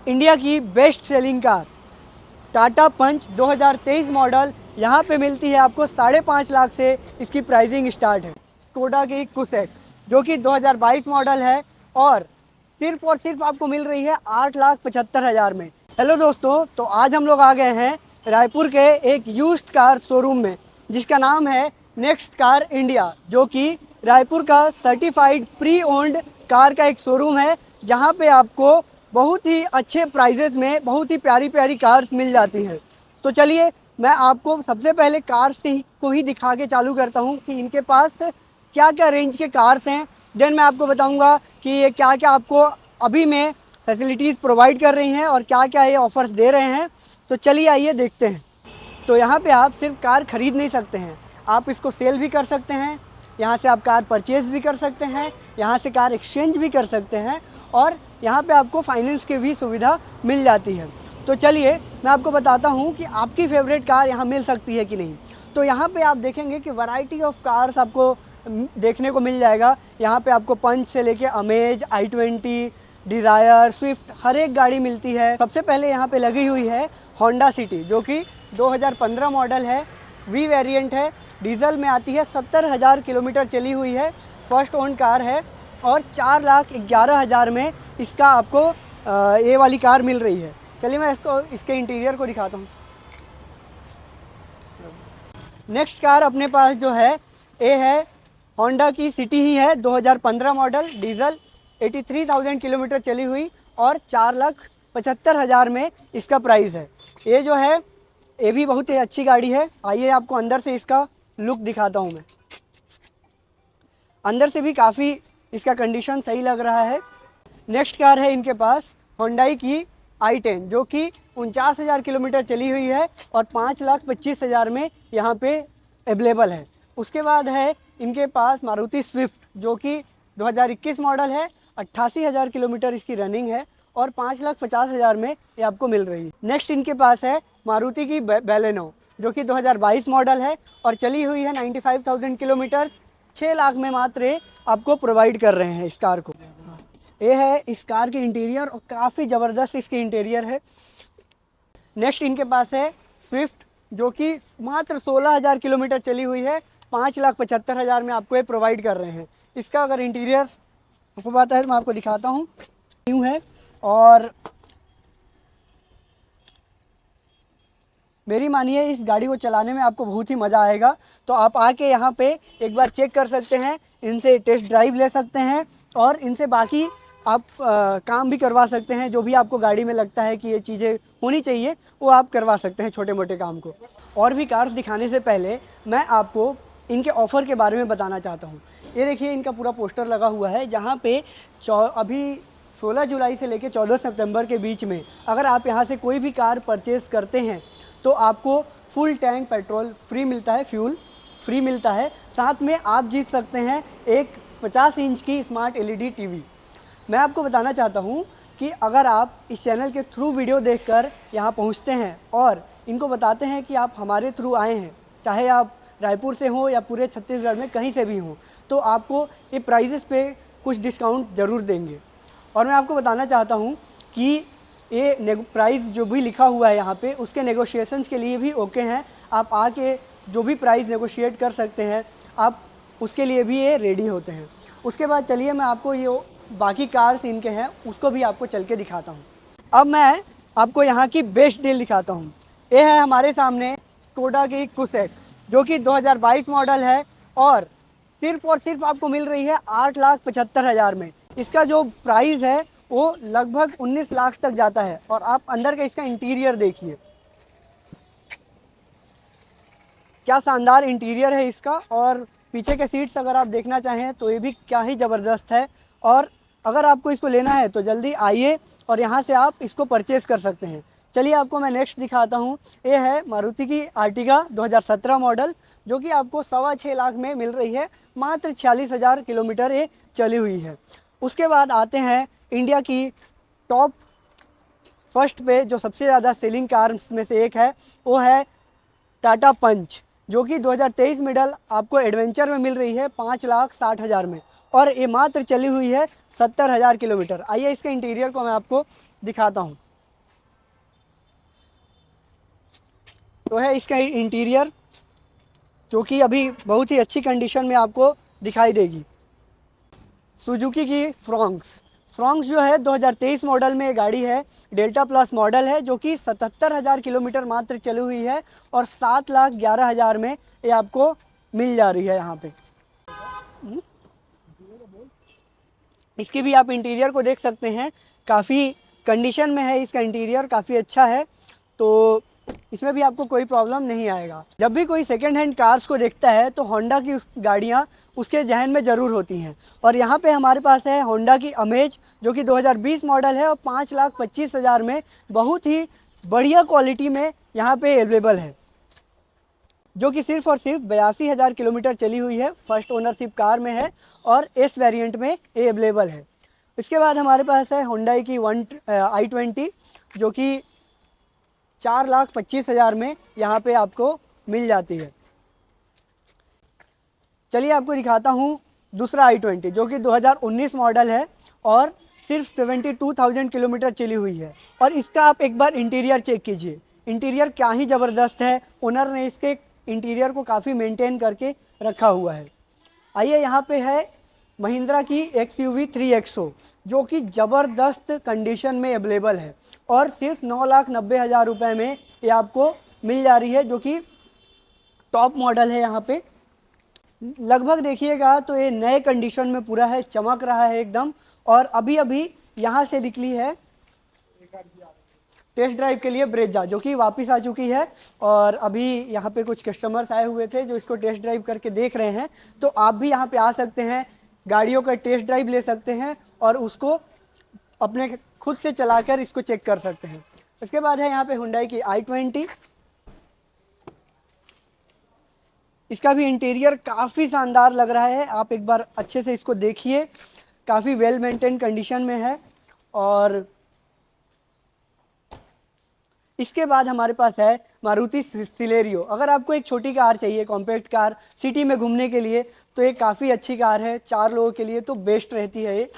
India की best selling car Tata पंच 2023 model यहाँ पे मिलती है आपको 5.5 लाख से इसकी प्राइसिंग स्टार्ट है। स्कोडा की कुसेक जो कि 2022 मॉडल है और सिर्फ आपको मिल रही है 8,75,000 में। हेलो दोस्तों, तो आज हम लोग आ गए हैं रायपुर के एक यूज्ड कार शोरूम में जिसका नाम है नेक्स्ट कार इंडिया, जो कि रायपुर का सर्टिफाइड प्री ओन्ड कार का एक शोरूम है जहाँ पे आपको बहुत ही अच्छे प्राइजेस में बहुत ही प्यारी प्यारी कार्स मिल जाती हैं। तो चलिए मैं आपको सबसे पहले कार्स को ही दिखा के चालू करता हूँ कि इनके पास क्या क्या रेंज के कार्स हैं। देन मैं आपको बताऊँगा कि ये क्या क्या आपको अभी में फैसिलिटीज़ प्रोवाइड कर रही हैं और क्या क्या ये ऑफ़र्स दे रहे हैं। तो चलिए आइए देखते हैं। तो यहाँ पे आप सिर्फ कार ख़रीद नहीं सकते हैं, आप इसको सेल भी कर सकते हैं। यहाँ से आप कार परचेज़ भी कर सकते हैं, यहाँ से कार एक्सचेंज भी कर सकते हैं और यहाँ पे आपको फाइनेंस की भी सुविधा मिल जाती है। तो चलिए मैं आपको बताता हूँ कि आपकी फेवरेट कार यहाँ मिल सकती है कि नहीं। तो यहाँ पे आप देखेंगे कि वैरायटी ऑफ कार्स आपको देखने को मिल जाएगा। यहाँ पे आपको पंच से लेके अमेज, i20, डिज़ायर, स्विफ्ट हर एक गाड़ी मिलती है। सबसे पहले यहाँ पे लगी हुई है होंडा सिटी जो कि 2015 मॉडल है, वी वेरिएंट है, डीजल में आती है, 70,000 किलोमीटर चली हुई है, फर्स्ट ओन कार है और 4,11,000 में इसका आपको ये वाली कार मिल रही है। चलिए मैं इसके इंटीरियर को दिखाता हूँ। नेक्स्ट कार अपने पास जो है ये है होंडा की सिटी ही है, 2015 मॉडल, डीजल, 83,000 किलोमीटर चली हुई और 4,75,000 में इसका प्राइस है। ये जो है ये भी बहुत ही अच्छी गाड़ी है। आइए आपको अंदर से इसका लुक दिखाता हूँ मैं। अंदर से भी काफ़ी इसका कंडीशन सही लग रहा है। नेक्स्ट कार है इनके पास होंडाई की i10 जो कि 49,000 किलोमीटर चली हुई है और 5,25,000 में यहाँ पे अवेलेबल है। उसके बाद है इनके पास मारुति स्विफ्ट जो कि 2021 मॉडल है, 88,000 किलोमीटर इसकी रनिंग है और 5,50,000 में ये आपको मिल रही है। नेक्स्ट इनके पास है मारुति की बैलेनो जो कि 2022 मॉडल है और चली हुई है 95,000 किलोमीटर, 6 लाख में मात्र आपको प्रोवाइड कर रहे हैं इस कार को। ये है इस कार की इंटीरियर और काफ़ी ज़बरदस्त इसकी इंटीरियर है। नेक्स्ट इनके पास है स्विफ्ट जो कि मात्र 16,000 किलोमीटर चली हुई है, 5,75,000 में आपको ये प्रोवाइड कर रहे हैं। इसका अगर इंटीरियर आपको पता है तो मैं आपको दिखाता हूँ। न्यू है और मेरी मानिए इस गाड़ी को चलाने में आपको बहुत ही मज़ा आएगा। तो आप आके यहाँ पे एक बार चेक कर सकते हैं, इनसे टेस्ट ड्राइव ले सकते हैं और इनसे बाकी आप काम भी करवा सकते हैं। जो भी आपको गाड़ी में लगता है कि ये चीज़ें होनी चाहिए वो आप करवा सकते हैं, छोटे मोटे काम को। और भी कार्स दिखाने से पहले मैं आपको इनके ऑफ़र के बारे में बताना चाहता हूँ। ये देखिए इनका पूरा पोस्टर लगा हुआ है जहाँ पे अभी 16 जुलाई से लेकर 14 सितंबर के बीच में अगर आप यहाँ से कोई भी कार परचेज़ करते हैं तो आपको फुल टैंक पेट्रोल फ्री मिलता है, फ्यूल फ्री मिलता है। साथ में आप जीत सकते हैं एक 50 इंच की स्मार्ट LED टीवी। मैं आपको बताना चाहता हूँ कि अगर आप इस चैनल के थ्रू वीडियो देखकर यहाँ पहुँचते हैं और इनको बताते हैं कि आप हमारे थ्रू आए हैं, चाहे आप रायपुर से हो या पूरे छत्तीसगढ़ में कहीं से भी हों, तो आपको ये प्राइजेस पे कुछ डिस्काउंट ज़रूर देंगे। और मैं आपको बताना चाहता हूँ कि ये प्राइस जो भी लिखा हुआ है यहाँ पे उसके नेगोशिएशंस के लिए भी ओके हैं। आप आके जो भी प्राइस नेगोशिएट कर सकते हैं, आप उसके लिए भी ये रेडी होते हैं। उसके बाद चलिए मैं आपको ये बाकी कार्स इनके हैं उसको भी आपको चल के दिखाता हूँ। अब मैं आपको यहाँ की बेस्ट डील दिखाता हूँ। ये है हमारे सामने स्कोडा की कुसेक जो कि 2022 मॉडल है और सिर्फ आपको मिल रही है 8,75,000 में। इसका जो प्राइस है वो लगभग 19 लाख तक जाता है। और आप अंदर का इसका इंटीरियर देखिए, क्या शानदार इंटीरियर है इसका। और पीछे के सीट्स अगर आप देखना चाहें तो ये भी क्या ही ज़बरदस्त है। और अगर आपको इसको लेना है तो जल्दी आइए और यहाँ से आप इसको परचेज़ कर सकते हैं। चलिए आपको मैं नेक्स्ट दिखाता हूँ। ये है मारुति की आर्टिगा 2017 मॉडल जो कि आपको 6.25 लाख में मिल रही है, मात्र 46,000 किलोमीटर ये चली हुई है। उसके बाद आते हैं इंडिया की टॉप फर्स्ट पे जो सबसे ज़्यादा सेलिंग कार्स में से एक है, वो है टाटा पंच जो कि 2023 मॉडल आपको एडवेंचर में मिल रही है 5,60,000 में और ये मात्र चली हुई है 70,000 किलोमीटर। आइए इसके इंटीरियर को मैं आपको दिखाता हूँ। तो है इसका इंटीरियर, जो कि अभी बहुत ही अच्छी कंडीशन में आपको दिखाई देगी। सुजुकी की फ्रॉन्क्स जो है 2023 मॉडल में गाड़ी है, डेल्टा प्लस मॉडल है, जो कि 77,000 किलोमीटर मात्र चली हुई है और 7,11,000 में ये आपको मिल जा रही है यहाँ पे। इसकी भी आप इंटीरियर को देख सकते हैं, काफ़ी कंडीशन में है, इसका इंटीरियर काफ़ी अच्छा है, तो इसमें भी आपको कोई प्रॉब्लम नहीं आएगा। जब भी कोई सेकेंड हैंड कार्स को देखता है तो होंडा की गाड़ियाँ उसके जहन में ज़रूर होती हैं, और यहाँ पे हमारे पास है होंडा की अमेज, जो कि 2020 मॉडल है और 5,25,000 में बहुत ही बढ़िया क्वालिटी में यहाँ पे अवेलेबल है, जो कि सिर्फ और सिर्फ 82,000 किलोमीटर चली हुई है, फर्स्ट ओनरशिप कार में है और एस वेरिएंट में ये अवेलेबल है। इसके बाद हमारे पास है होंडा की i20, जो कि 4,25,000 में यहाँ पे आपको मिल जाती है। चलिए आपको दिखाता हूँ दूसरा i20, जो कि 2019 मॉडल है और सिर्फ 72,000 किलोमीटर चली हुई है, और इसका आप एक बार इंटीरियर चेक कीजिए। इंटीरियर क्या ही ज़बरदस्त है, ओनर ने इसके इंटीरियर को काफ़ी मेंटेन करके रखा हुआ है। आइए, यहाँ पे है महिंद्रा की XUV 3XO, जो कि ज़बरदस्त कंडीशन में अवेलेबल है और सिर्फ 9,90,000 रुपये में ये आपको मिल जा रही है, जो कि टॉप मॉडल है। यहाँ पे लगभग देखिएगा तो ये नए कंडीशन में पूरा है, चमक रहा है एकदम, और अभी अभी यहाँ से निकली है टेस्ट ड्राइव के लिए ब्रेजा, जो कि वापस आ चुकी है, और अभी यहाँ पे कुछ कस्टमर्स आए हुए थे जो इसको टेस्ट ड्राइव करके देख रहे हैं, तो आप भी यहाँ पे आ सकते हैं, गाड़ियों का टेस्ट ड्राइव ले सकते हैं और उसको अपने खुद से चलाकर इसको चेक कर सकते हैं। इसके बाद है यहाँ पे हुंडई की i20, इसका भी इंटीरियर काफ़ी शानदार लग रहा है, आप एक बार अच्छे से इसको देखिए, काफ़ी वेल मेंटेन कंडीशन में है। और इसके बाद हमारे पास है मारुति सिलेरियो। अगर आपको एक छोटी कार चाहिए, कॉम्पैक्ट कार सिटी में घूमने के लिए, तो ये काफ़ी अच्छी कार है, 4 लोगों के लिए तो बेस्ट रहती है ये।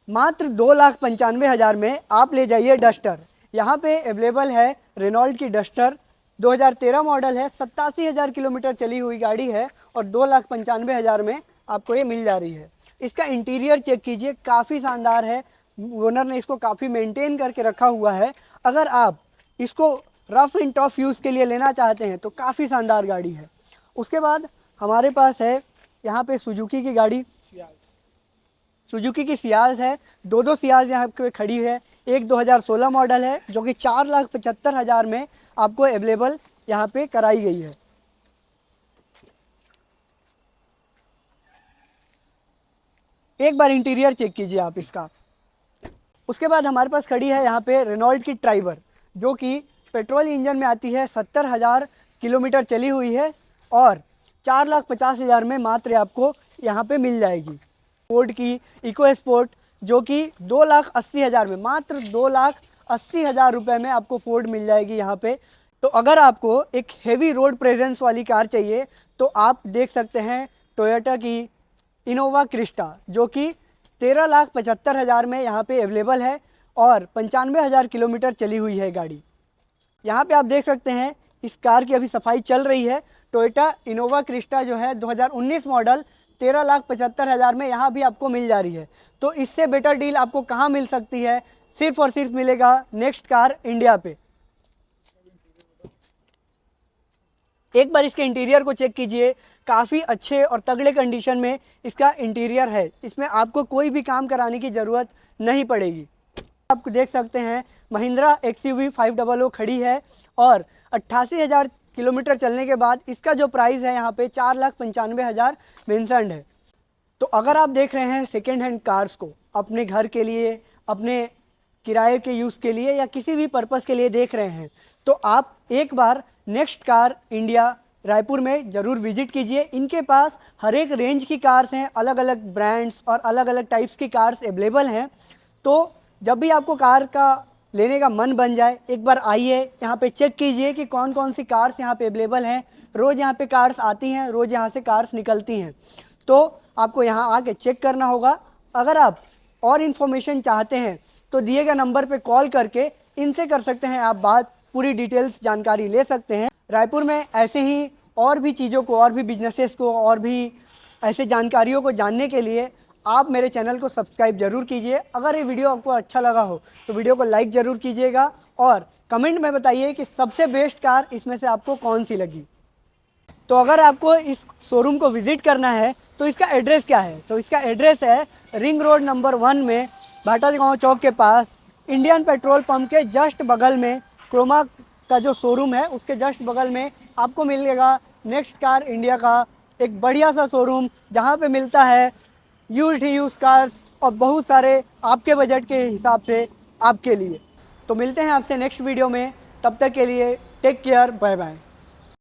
मात्र 2,95,000 में आप ले जाइए डस्टर। यहाँ पे अवेलेबल है रेनॉल्ट की डस्टर, 2013 मॉडल है, 87,000 किलोमीटर चली हुई गाड़ी है और 2,95,000 में आपको ये मिल जा रही है। इसका इंटीरियर चेक कीजिए, काफ़ी शानदार है, ओनर ने इसको काफ़ी मेंटेन करके रखा हुआ है। अगर आप इसको रफ एंड टफ यूज़ के लिए लेना चाहते हैं तो काफ़ी शानदार गाड़ी है। उसके बाद हमारे पास है यहाँ पे सुजुकी की गाड़ी, सुजुकी की सियाज है, दो सियाज यहाँ पे खड़ी है। एक 2016 मॉडल है, जो कि 4,75,000 में आपको अवेलेबल यहाँ पे कराई गई है। एक बार इंटीरियर चेक कीजिए आप इसका। उसके बाद हमारे पास खड़ी है यहाँ पे रेनॉल्ट की ट्राइबर, जो कि पेट्रोल इंजन में आती है, 70,000 किलोमीटर चली हुई है और 4,50,000 में मात्र आपको यहाँ पे मिल जाएगी। फोर्ड की इको स्पोर्ट, जो कि 2,80,000 में, मात्र 2,80,000 रुपये में आपको फोर्ड मिल जाएगी यहाँ पे। तो अगर आपको एक हेवी रोड प्रेजेंस वाली कार चाहिए तो आप देख सकते हैं टोयोटा की इनोवा क्रिस्टा, जो कि 13,75,000 में यहाँ पे अवेलेबल है और 95,000 किलोमीटर चली हुई है गाड़ी। यहाँ पे आप देख सकते हैं इस कार की अभी सफाई चल रही है। टोयोटा इनोवा क्रिस्टा जो है 2019 मॉडल, 13,75,000 में यहाँ भी आपको मिल जा रही है। तो इससे बेटर डील आपको कहाँ मिल सकती है? सिर्फ और सिर्फ मिलेगा नेक्स्ट कार इंडिया पे। एक बार इसके इंटीरियर को चेक कीजिए, काफ़ी अच्छे और तगड़े कंडीशन में इसका इंटीरियर है, इसमें आपको कोई भी काम कराने की ज़रूरत नहीं पड़ेगी। आप देख सकते हैं महिंद्रा XUV 500 खड़ी है और 88,000 किलोमीटर चलने के बाद इसका जो प्राइस है यहाँ पे 4,95,000 मेंशन्ड है। तो अगर आप देख रहे हैं सेकेंड हैंड कार्स को अपने घर के लिए, अपने किराए के यूज़ के लिए या किसी भी पर्पज़ के लिए देख रहे हैं, तो आप एक बार नेक्स्ट कार इंडिया रायपुर में ज़रूर विजिट कीजिए। इनके पास हर एक रेंज की कार्स हैं, अलग अलग ब्रांड्स और अलग अलग टाइप्स की कार्स अवेलेबल हैं। तो जब भी आपको कार का लेने का मन बन जाए, एक बार आइए, यहाँ पे चेक कीजिए कि कौन कौन सी कार्स यहाँ पे अवेलेबल हैं। रोज़ यहाँ पे कार्स आती हैं, रोज़ यहाँ से कार्स निकलती हैं, तो आपको यहाँ आके चेक करना होगा। अगर आप और इन्फॉर्मेशन चाहते हैं तो दिए गए नंबर पे कॉल करके इनसे कर सकते हैं आप बात, पूरी डिटेल्स जानकारी ले सकते हैं। रायपुर में ऐसे ही और भी चीज़ों को, और भी बिजनेसेस को, और भी ऐसे जानकारियों को जानने के लिए आप मेरे चैनल को सब्सक्राइब जरूर कीजिए। अगर ये वीडियो आपको अच्छा लगा हो तो वीडियो को लाइक ज़रूर कीजिएगा और कमेंट में बताइए कि सबसे बेस्ट कार इसमें से आपको कौन सी लगी। तो अगर आपको इस शोरूम को विज़िट करना है तो इसका एड्रेस क्या है? तो इसका एड्रेस है रिंग रोड नंबर 1 में, भाटागांव चौक के पास, इंडियन पेट्रोल पंप के जस्ट बगल में, क्रोमा का जो शोरूम है उसके जस्ट बगल में आपको मिलेगा नेक्स्ट कार इंडिया का एक बढ़िया सा शोरूम, जहाँ पे मिलता है यूज्ड कार्स और बहुत सारे आपके बजट के हिसाब से आपके लिए। तो मिलते हैं आपसे नेक्स्ट वीडियो में, तब तक के लिए टेक केयर, बाय बाय।